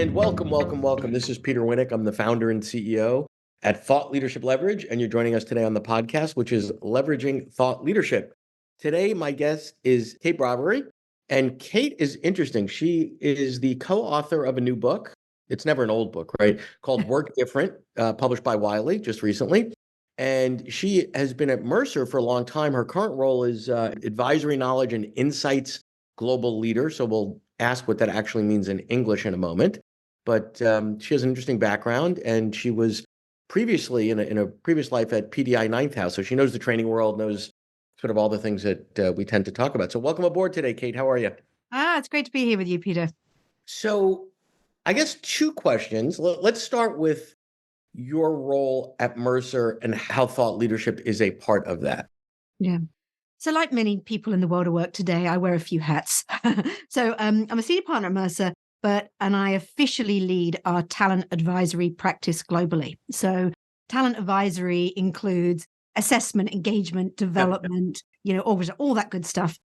And welcome, welcome, welcome. This is Peter Winnick. I'm the founder and CEO at Thought Leadership Leverage, and you're joining us today on the podcast, which is Leveraging Thought Leadership. Today, my guest is Kate Bravery, and Kate is interesting. She is the co-author of a new book. It's never an old book, right? Called Work Different, published by Wiley just recently. And she has been at Mercer for a long time. Her current role is advisory knowledge and insights global leader. So we'll ask what that actually means in English in a moment. But she has an interesting background, and she was previously in a previous life at PDI Ninth House. So she knows the training world, knows sort of all the things that we tend to talk about. So welcome aboard today, Kate. How are you? It's great to be here with you, Peter. So I guess two questions. Let's start with your role at Mercer and how thought leadership is a part of that. Yeah. So like many people in the world of work today, I wear a few hats. So I'm a senior partner at Mercer, and I officially lead our talent advisory practice globally. So talent advisory includes assessment, engagement, development, all that good stuff.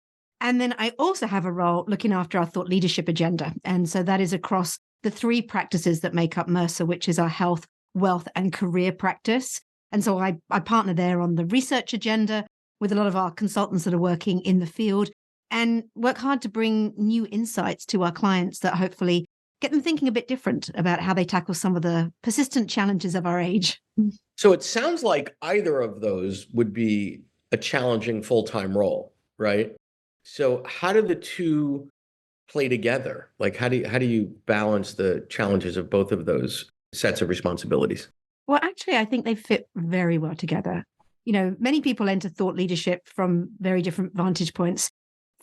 And then I also have a role looking after our thought leadership agenda. And so that is across the three practices that make up Mercer, which is our health, wealth, and career practice. And so I partner there on the research agenda with a lot of our consultants that are working in the field and work hard to bring new insights to our clients that hopefully get them thinking a bit different about how they tackle some of the persistent challenges of our age. So it sounds like either of those would be a challenging full-time role, right? So how do the two play together? Like how do you balance the challenges of both of those sets of responsibilities? Well, actually, I think they fit very well together. Many people enter thought leadership from very different vantage points.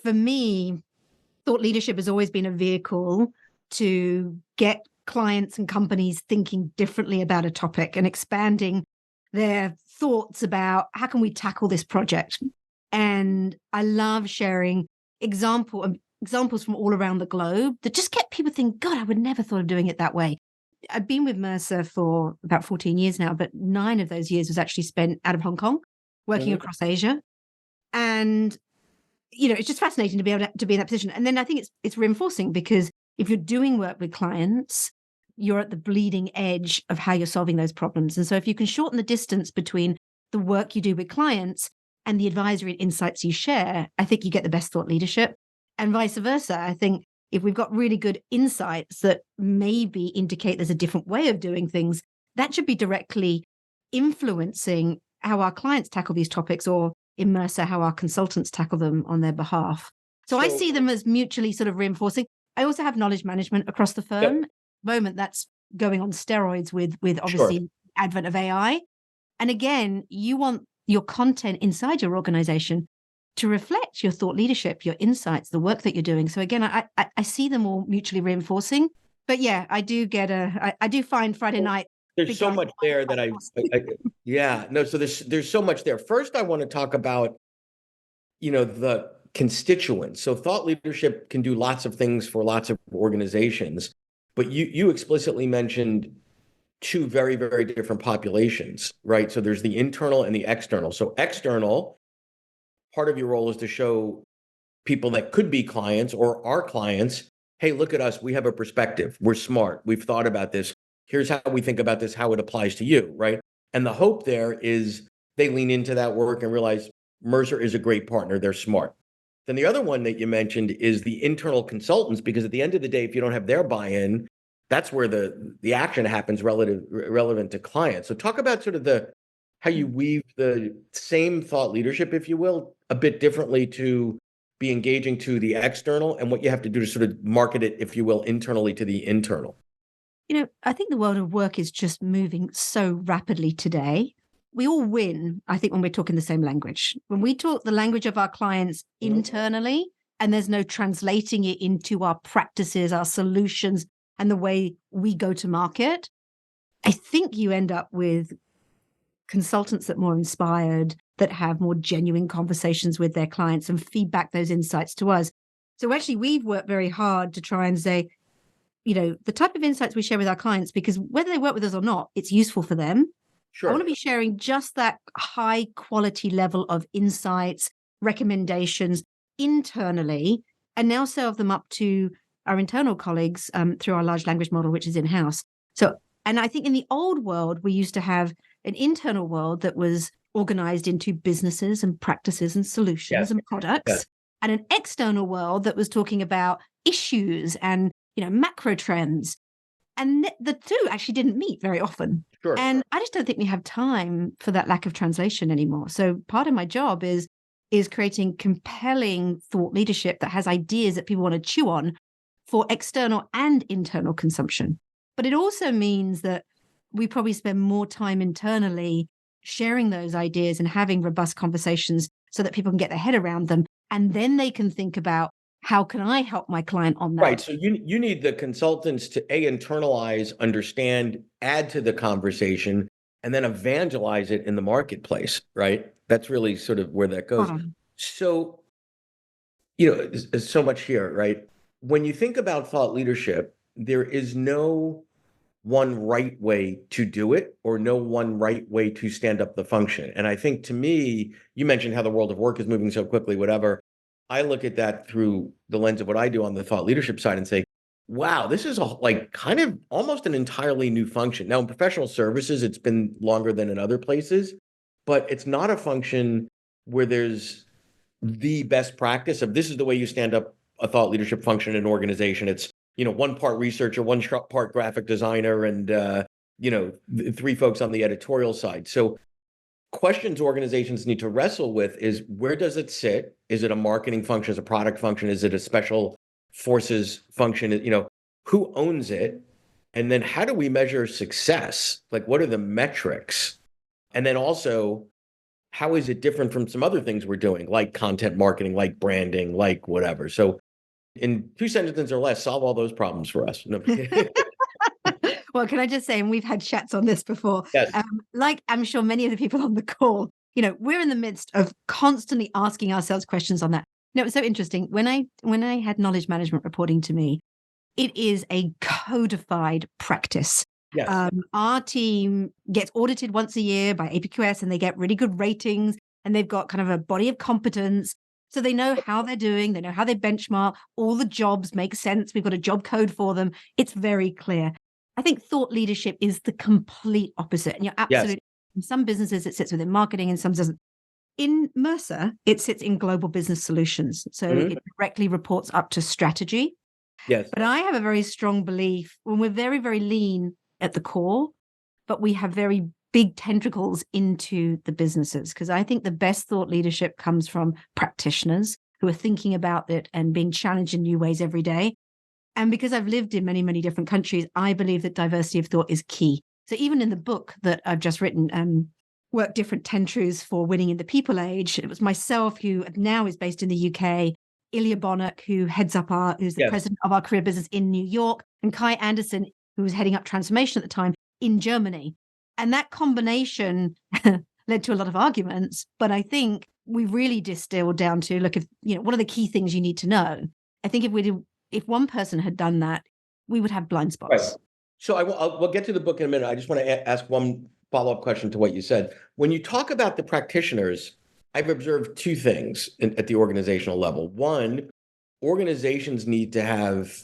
For me, thought leadership has always been a vehicle to get clients and companies thinking differently about a topic and expanding their thoughts about how can we tackle this project. And I love sharing examples from all around the globe that just get people thinking, God, I would never thought of doing it that way. I've been with Mercer for about 14 years now, but 9 of those years was actually spent out of Hong Kong, working across Asia. And, it's just fascinating to be able to be in that position. And then I think it's reinforcing because if you're doing work with clients, you're at the bleeding edge of how you're solving those problems. And so if you can shorten the distance between the work you do with clients and the advisory insights you share, I think you get the best thought leadership. And vice versa. I think if we've got really good insights that maybe indicate there's a different way of doing things, that should be directly influencing how our clients tackle these topics, or in Mercer, how our consultants tackle them on their behalf. So I see them as mutually sort of reinforcing. I also have knowledge management across the firm. At the moment, that's going on steroids with obviously advent of AI. And again, you want your content inside your organization to reflect your thought leadership, your insights, the work that you're doing. So again, I see them all mutually reinforcing. But yeah, I do find Friday night. There's so much there that so there's so much there. First, I want to talk about, the constituents. So thought leadership can do lots of things for lots of organizations, but you explicitly mentioned two very, very different populations, right? So there's the internal and the external. So external, part of your role is to show people that could be clients or are clients, hey, look at us. We have a perspective. We're smart. We've thought about this. Here's how we think about this, how it applies to you, right? And the hope there is they lean into that work and realize Mercer is a great partner. They're smart. Then the other one that you mentioned is the internal consultants, because at the end of the day, if you don't have their buy-in, that's where the action happens relevant to clients. So talk about sort of how you weave the same thought leadership, if you will, a bit differently to be engaging to the external, and what you have to do to sort of market it, if you will, internally to the internal. I think the world of work is just moving so rapidly today. We all win, I think, when we're talking the same language. When we talk the language of our clients internally, and there's no translating it into our practices, our solutions, and the way we go to market, I think you end up with consultants that are more inspired, that have more genuine conversations with their clients and feedback those insights to us. So actually, we've worked very hard to try and say, the type of insights we share with our clients, because whether they work with us or not, it's useful for them. Sure. I want to be sharing just that high quality level of insights, recommendations internally, and now serve them up to our internal colleagues through our large language model, which is in-house. So, and I think in the old world, we used to have an internal world that was organized into businesses and practices and solutions and products, and an external world that was talking about issues and, macro trends. And the two actually didn't meet very often. Sure. And I just don't think we have time for that lack of translation anymore. So part of my job is creating compelling thought leadership that has ideas that people want to chew on for external and internal consumption. But it also means that we probably spend more time internally sharing those ideas and having robust conversations so that people can get their head around them. And then they can think about, how can I help my client on that? Right. So you need the consultants to internalize, understand, add to the conversation, and then evangelize it in the marketplace, right? That's really sort of where that goes. So, there's so much here, right? When you think about thought leadership, there is no one right way to do it or no one right way to stand up the function. And I think, to me, you mentioned how the world of work is moving so quickly, whatever. I look at that through the lens of what I do on the thought leadership side and say, wow, this is kind of almost an entirely new function. Now, in professional services, it's been longer than in other places, but it's not a function where there's the best practice of this is the way you stand up a thought leadership function in an organization. It's, one part researcher, one part graphic designer, and, three folks on the editorial side. So questions organizations need to wrestle with is, where does it sit? Is it a marketing function? Is it a product function? Is it a special forces function? Who owns it? And then how do we measure success? Like, what are the metrics? And then also, how is it different from some other things we're doing, like content marketing, like branding, like whatever? So in 2 sentences or less, solve all those problems for us. No. Well, can I just say, and we've had chats on this before, Yes. like I'm sure many of the people on the call, we're in the midst of constantly asking ourselves questions on that. It was so interesting. When I had knowledge management reporting to me, it is a codified practice. Yes. Our team gets audited once a year by APQS, and they get really good ratings, and they've got kind of a body of competence. So they know how they're doing. They know how they benchmark. All the jobs make sense. We've got a job code for them. It's very clear. I think thought leadership is the complete opposite. And you're absolutely, in some businesses, it sits within marketing, and some doesn't. In Mercer, it sits in global business solutions. So it directly reports up to strategy. Yes. But I have a very strong belief when we're very, very lean at the core, but we have very big tentacles into the businesses. Because I think the best thought leadership comes from practitioners who are thinking about it and being challenged in new ways every day. And because I've lived in many, many different countries, I believe that diversity of thought is key. So even in the book that I've just written, Work Different 10 Truths for Winning in the People Age, it was myself, who now is based in the UK, Ilya Bonac, who who's the president of our career business in New York, and Kai Anderson, who was heading up transformation at the time in Germany. And that combination led to a lot of arguments. But I think we really distilled down to, look, if, what are the key things you need to know? I think if one person had done that, we would have blind spots. Right. So we'll get to the book in a minute. I just want to ask one follow-up question to what you said. When you talk about the practitioners, I've observed 2 things at the organizational level. One, organizations need to have,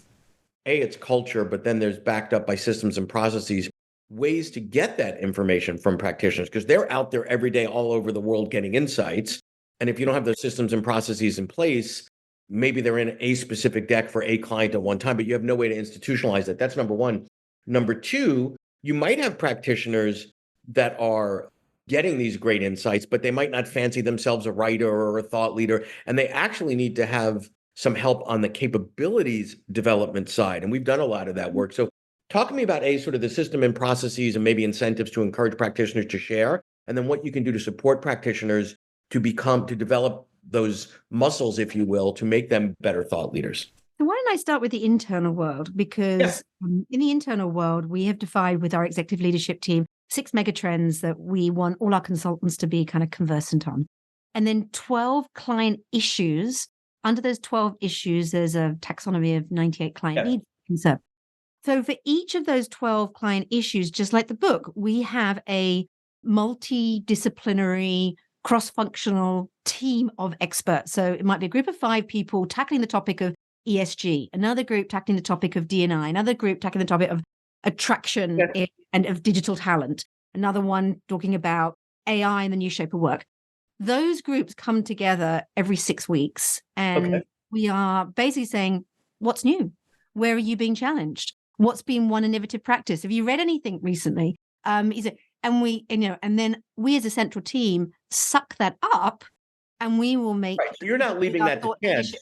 it's culture, but then there's backed up by systems and processes, ways to get that information from practitioners, because they're out there every day all over the world getting insights. And if you don't have those systems and processes in place, maybe they're in a specific deck for a client at one time, but you have no way to institutionalize it. That's number one. Number two, you might have practitioners that are getting these great insights, but they might not fancy themselves a writer or a thought leader, and they actually need to have some help on the capabilities development side. And we've done a lot of that work. So talk to me about sort of the system and processes and maybe incentives to encourage practitioners to share, and then what you can do to support practitioners to develop those muscles, if you will, to make them better thought leaders. So why don't I start with the internal world? Because in the internal world, we have defined with our executive leadership team 6 megatrends that we want all our consultants to be kind of conversant on. And then 12 client issues. Under those 12 issues, there's a taxonomy of 98 client needs concern. So for each of those 12 client issues, just like the book, we have a multidisciplinary, cross-functional team of experts. So it might be a group of 5 people tackling the topic of ESG, another group tackling the topic of D&I, another group tackling the topic of attraction and of digital talent, another one talking about AI and the new shape of work. Those groups come together every 6 weeks, and we are basically saying, what's new? Where are you being challenged? What's been one innovative practice? Have you read anything recently? And then we as a central team suck that up, and we will make. Right. So you're not leaving that to chance.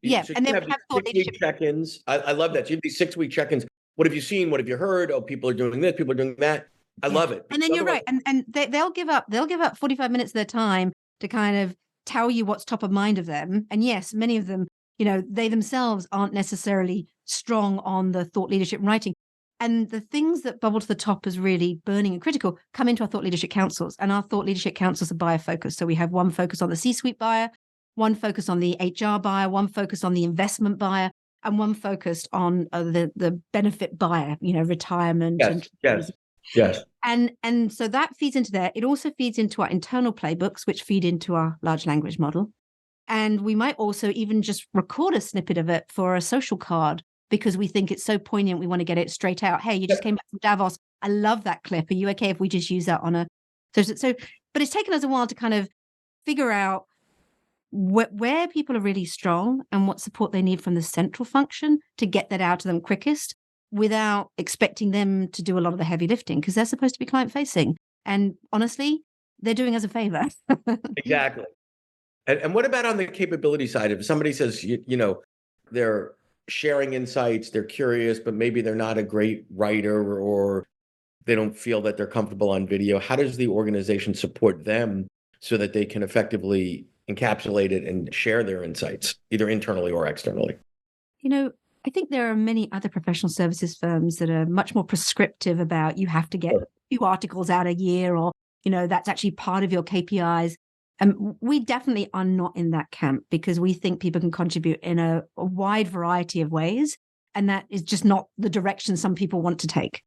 Yeah, so and then have we have these 6-week check-ins. I love that. So you have these 6-week check-ins. What have you seen? What have you heard? Oh, people are doing this. People are doing that. I love it. And then you're right. And they'll give up 45 minutes of their time to kind of tell you what's top of mind of them. And yes, many of them, they themselves aren't necessarily strong on the thought leadership and writing. And the things that bubble to the top as really burning and critical come into our thought leadership councils. And our thought leadership councils are buyer focused. So we have one focus on the C-suite buyer, one focus on the HR buyer, one focus on the investment buyer, and one focused on the benefit buyer, retirement. Yes. And so that feeds into there. It also feeds into our internal playbooks, which feed into our large language model. And we might also even just record a snippet of it for a social card because we think it's so poignant. We want to get it straight out. Hey, you just came back from Davos. I love that clip. Are you okay if we just use that on a... So, but it's taken us a while to kind of figure out where people are really strong and what support they need from the central function to get that out to them quickest, without expecting them to do a lot of the heavy lifting, because they're supposed to be client facing. And honestly, they're doing us a favor. Exactly. And what about on the capability side? If somebody says, they're sharing insights, they're curious, but maybe they're not a great writer or they don't feel that they're comfortable on video, how does the organization support them so that they can effectively encapsulate it and share their insights, either internally or externally? I think there are many other professional services firms that are much more prescriptive about you have to get 2 articles out a year, or, that's actually part of your KPIs. And we definitely are not in that camp, because we think people can contribute in a wide variety of ways. And that is just not the direction some people want to take.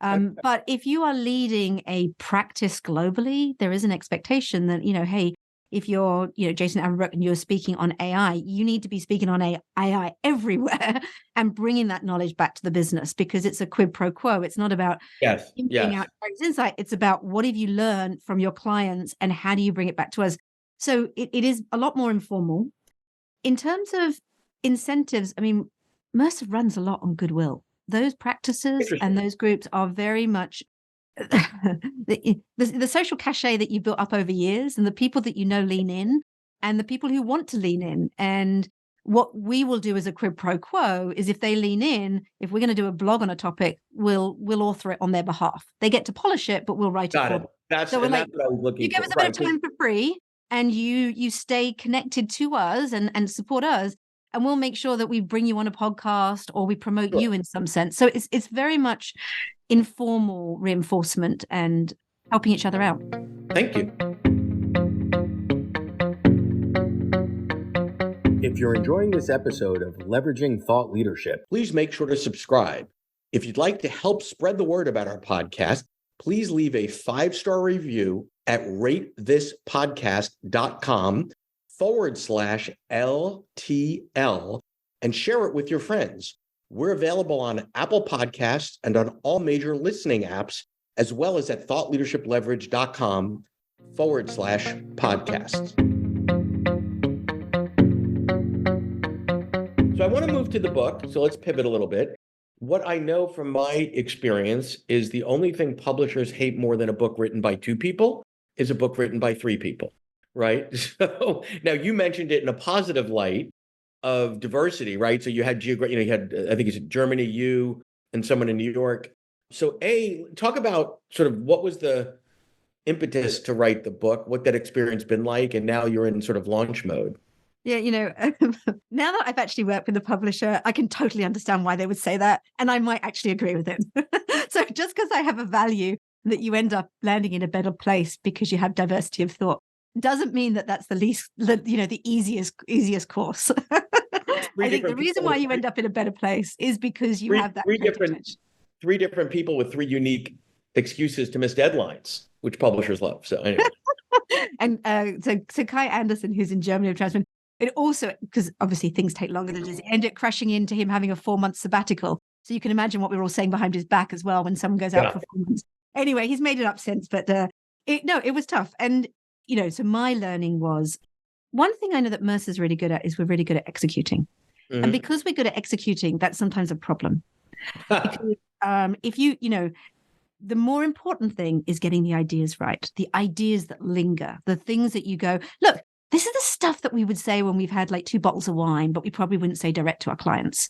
But if you are leading a practice globally, there is an expectation that, hey, if you're, Jason Avenbrook, and you're speaking on AI, you need to be speaking on AI everywhere and bringing that knowledge back to the business, because it's a quid pro quo. It's not about giving out insight. It's about what have you learned from your clients and how do you bring it back to us? So it is a lot more informal. In terms of incentives, I mean, Mercer runs a lot on goodwill. Those practices and those groups are very much the social cachet that you built up over years, and the people that lean in, and the people who want to lean in. And what we will do as a quid pro quo is, if they lean in, if we're going to do a blog on a topic, we'll author it on their behalf. They get to polish it, but we'll write it for them. That's what I was looking for. You give us a bit of time for free, and you stay connected to us and support us, and we'll make sure that we bring you on a podcast or we promote you in some sense. So it's very much informal reinforcement and helping each other out. Thank you. If you're enjoying this episode of Leveraging Thought Leadership, please make sure to subscribe. If you'd like to help spread the word about our podcast, please leave a 5-star review at ratethispodcast.com/LTL and share it with your friends. We're available on Apple Podcasts and on all major listening apps, as well as at thoughtleadershipleverage.com/podcasts. So I want to move to the book. So let's pivot a little bit. What I know from my experience is the only thing publishers hate more than a book written by 2 people is a book written by 3 people, right? So now you mentioned it in a positive light of diversity, right? So you had you had, I think it's Germany, you, and someone in New York. So talk about sort of what was the impetus to write the book, what that experience been like, and now you're in sort of launch mode. Yeah, now that I've actually worked with the publisher, I can totally understand why they would say that. And I might actually agree with it. So just because I have a value that you end up landing in a better place because you have diversity of thought doesn't mean that that's the easiest course. I think the reason why you end up in a better place is because you have that three different people with 3 unique excuses to miss deadlines, which publishers love. So anyway. And so Kai Anderson, who's in Germany, it also, because obviously things take longer than it ended up crashing into him having a 4-month sabbatical. So you can imagine what we were all saying behind his back as well when someone goes out for 4 months. Anyway, he's made it up since, but it was tough. And, so my learning was, one thing I know that Mercer's really good at is we're really good at executing. Mm-hmm. And because we're good at executing, that's sometimes a problem. Because if the more important thing is getting the ideas right, the ideas that linger, the things that you go, look, this is the stuff that we would say when we've had like 2 bottles of wine, but we probably wouldn't say direct to our clients.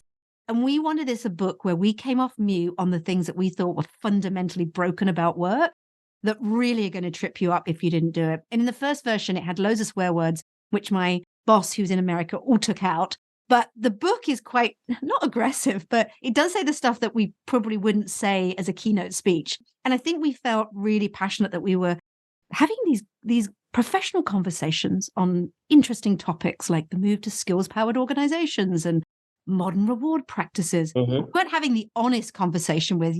And we wanted this a book where we came off mute on the things that we thought were fundamentally broken about work that really are going to trip you up if you didn't do it. And in the first version, it had loads of swear words, which my boss, who's in America, all took out. But the book is quite, not aggressive, but it does say the stuff that we probably wouldn't say as a keynote speech. And I think we felt really passionate that we were having these professional conversations on interesting topics like the move to skills-powered organizations and modern reward practices. Mm-hmm. We weren't having the honest conversation with,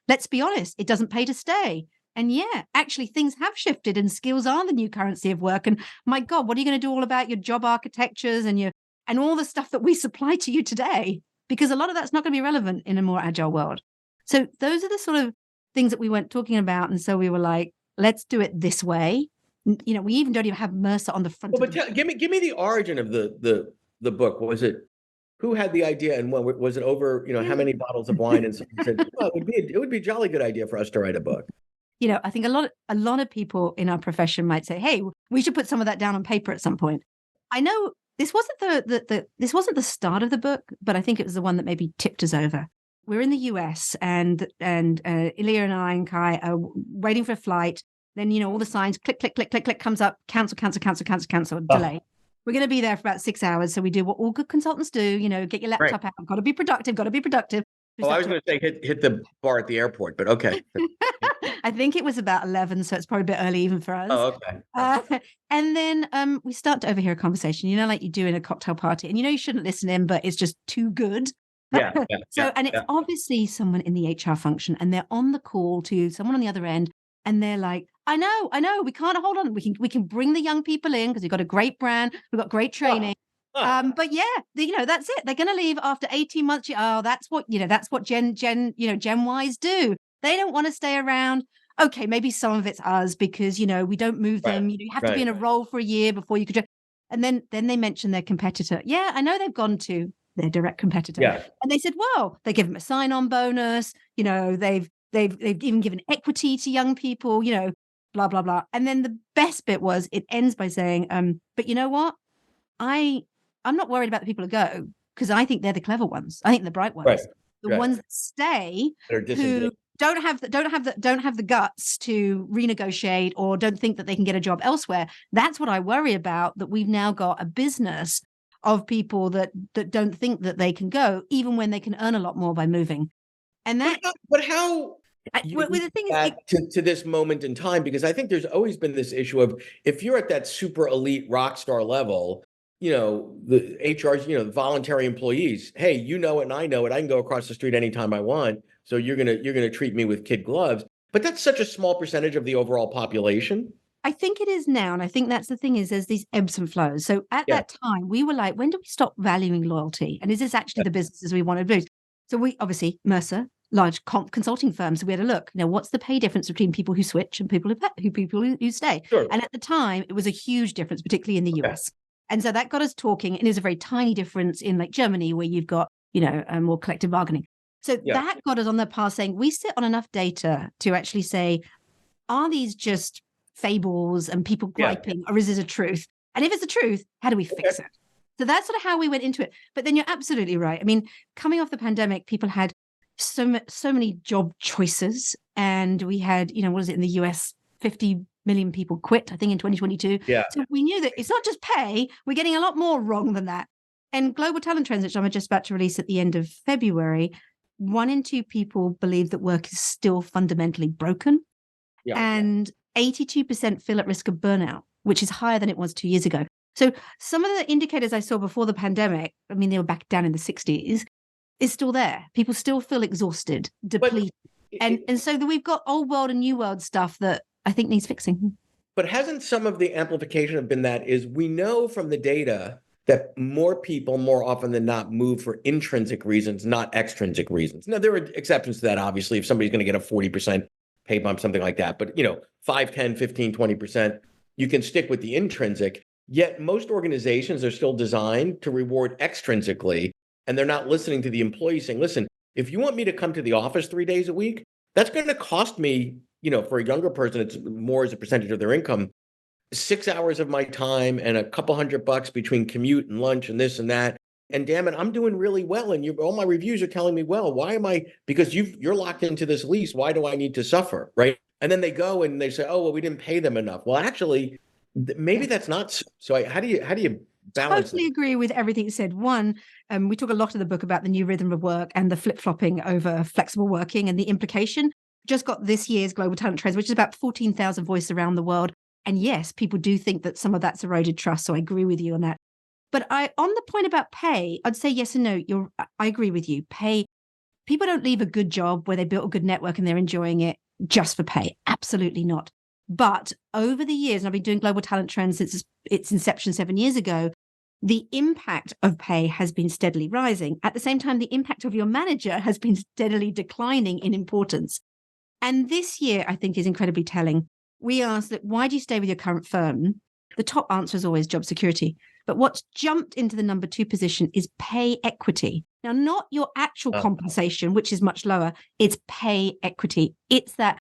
let's be honest, it doesn't pay to stay. And actually things have shifted and skills are the new currency of work. And my God, what are you going to do all about your job architectures and all the stuff that we supply to you today? Because a lot of that's not going to be relevant in a more agile world. So those are the sort of things that we weren't talking about. And so we were like, let's do it this way. We even don't even have Mercer on the front. Well, but give me the origin of the book. Was it, who had the idea, and when was it over, how many bottles of wine? And someone said, well, it would be a jolly good idea for us to write a book. I think a lot of people in our profession might say, hey, we should put some of that down on paper at some point. I know this wasn't this wasn't the start of the book, but I think it was the one that maybe tipped us over. We're in the US and Ilya and I and Kai are waiting for a flight. Then, all the signs, click, click, click, click, click, comes up, cancel, delay. We're going to be there for about 6 hours. So we do what all good consultants do, get your laptop out. Got to be productive. Oh, I was going to say hit the bar at the airport, but okay. I think it was about 11, so it's probably a bit early even for us. Oh, okay. And then we start to overhear a conversation, like you do in a cocktail party. And you shouldn't listen in, but it's just too good. It's obviously someone in the HR function, and they're on the call to someone on the other end, and they're like, I know, we can't hold on. We can bring the young people in because we've got a great brand, we've got great training. But that's it. They're going to leave after 18 months. Oh, that's what Gen Ys do. They don't want to stay around. Okay, maybe some of it's us because, we don't move them. You have to be in a role for a year before you could. And then they mention their competitor. Yeah, I know they've gone to their direct competitor. Yeah. And they said, well, they give them a sign-on bonus. They've even given equity to young people, blah, blah, blah. And then the best bit was it ends by saying, but you know what? I'm not worried about the people who go because I think they're the clever ones. I think the bright ones, the ones that stay, who don't have the guts to renegotiate or don't think that they can get a job elsewhere. That's what I worry about. That we've now got a business of people that don't think that they can go, even when they can earn a lot more by moving. And that, but how? The thing is, to this moment in time, because I think there's always been this issue of if you're at that super elite rock star level. The HRs, voluntary employees, hey, it and I know it. I can go across the street anytime I want. So you're gonna treat me with kid gloves. But that's such a small percentage of the overall population. I think it is now. And I think that's the thing is there's these ebbs and flows. So at that time, we were like, when do we stop valuing loyalty? And is this actually the businesses we want to do? So we obviously, Mercer, large consulting firms, so we had a look, what's the pay difference between people who switch and people who stay? Sure. And at the time, it was a huge difference, particularly in the US. And so that got us talking, and it was a very tiny difference in like Germany, where you've got, more collective bargaining. So that got us on the path saying we sit on enough data to actually say, are these just fables and people griping, or is it a truth? And if it's a truth, how do we fix it? So that's sort of how we went into it. But then you're absolutely right. I mean, coming off the pandemic, people had so many job choices, and we had, what is it in the US, 50 million people quit, I think, in 2022. Yeah. So we knew that it's not just pay. We're getting a lot more wrong than that. And Global Talent Trends, which I'm just about to release at the end of February, 1 in 2 people believe that work is still fundamentally broken. Yeah. And 82% feel at risk of burnout, which is higher than it was 2 years ago. So some of the indicators I saw before the pandemic, I mean, they were back down in the 60s, is still there. People still feel exhausted, depleted. And so we've got old world and new world stuff that I think needs fixing. But hasn't some of the amplification have been that is we know from the data that more people more often than not move for intrinsic reasons, not extrinsic reasons. Now, there are exceptions to that, obviously, if somebody's going to get a 40% pay bump, something like that. But, 5, 10, 15, 20%, you can stick with the intrinsic. Yet most organizations are still designed to reward extrinsically, and they're not listening to the employee saying, listen, if you want me to come to the office 3 days a week, that's going to cost me, for a younger person, it's more as a percentage of their income, 6 hours of my time and a couple $100 between commute and lunch and this and that. And damn it, I'm doing really well. And all my reviews are telling me, well, why am I, because you're locked into this lease. Why do I need to suffer? Right. And then they go and they say, oh, well, we didn't pay them enough. Well, actually, maybe that's not so. How do you balance Totally that? agree with everything you said. One, we talk a lot in the book about the new rhythm of work and the flip-flopping over flexible working and the implication. Just got this year's Global Talent Trends, which is about 14,000 voices around the world. And yes, people do think that some of that's eroded trust. So I agree with you on that. But on the point about pay, I'd say yes and no. I agree with you. Pay, people don't leave a good job where they built a good network and they're enjoying it just for pay. Absolutely not. But over the years, and I've been doing Global Talent Trends since its inception 7 years ago, the impact of pay has been steadily rising. At the same time, the impact of your manager has been steadily declining in importance. And this year, I think, is incredibly telling. We asked that, why do you stay with your current firm? The top answer is always job security. But what's jumped into the number 2 position is pay equity. Now, not your actual compensation, which is much lower. It's pay equity. It's that,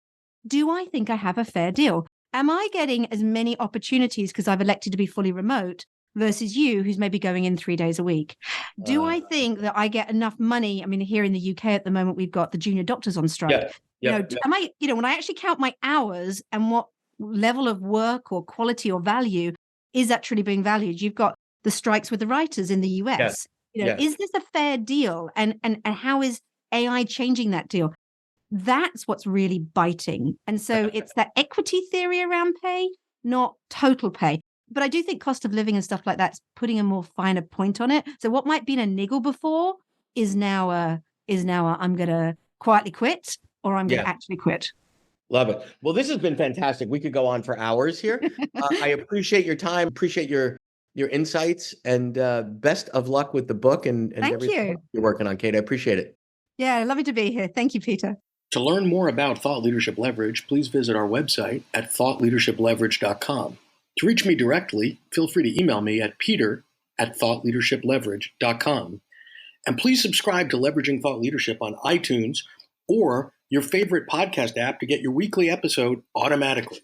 do I think I have a fair deal? Am I getting as many opportunities because I've elected to be fully remote versus you, who's maybe going in 3 days a week? Do I think that I get enough money? I mean, here in the UK at the moment, we've got the junior doctors on strike. Am I, when I actually count my hours and what level of work or quality or value is that truly being valued? You've got the strikes with the writers in the US. Is this a fair deal? And how is AI changing that deal? That's what's really biting. And so it's that equity theory around pay, not total pay. But I do think cost of living and stuff like that's putting a more finer point on it. So what might have been a niggle before is now I'm going to quietly quit, or I'm going to actually quit. Love it. Well, this has been fantastic. We could go on for hours here. I appreciate your time, appreciate your insights, and best of luck with the book and everything you're working on, Kate. I appreciate it. Yeah, lovely to be here. Thank you, Peter. To learn more about Thought Leadership Leverage, please visit our website at thoughtleadershipleverage.com. To reach me directly, feel free to email me at peter@thoughtleadershipleverage.com. And please subscribe to Leveraging Thought Leadership on iTunes or your favorite podcast app to get your weekly episode automatically.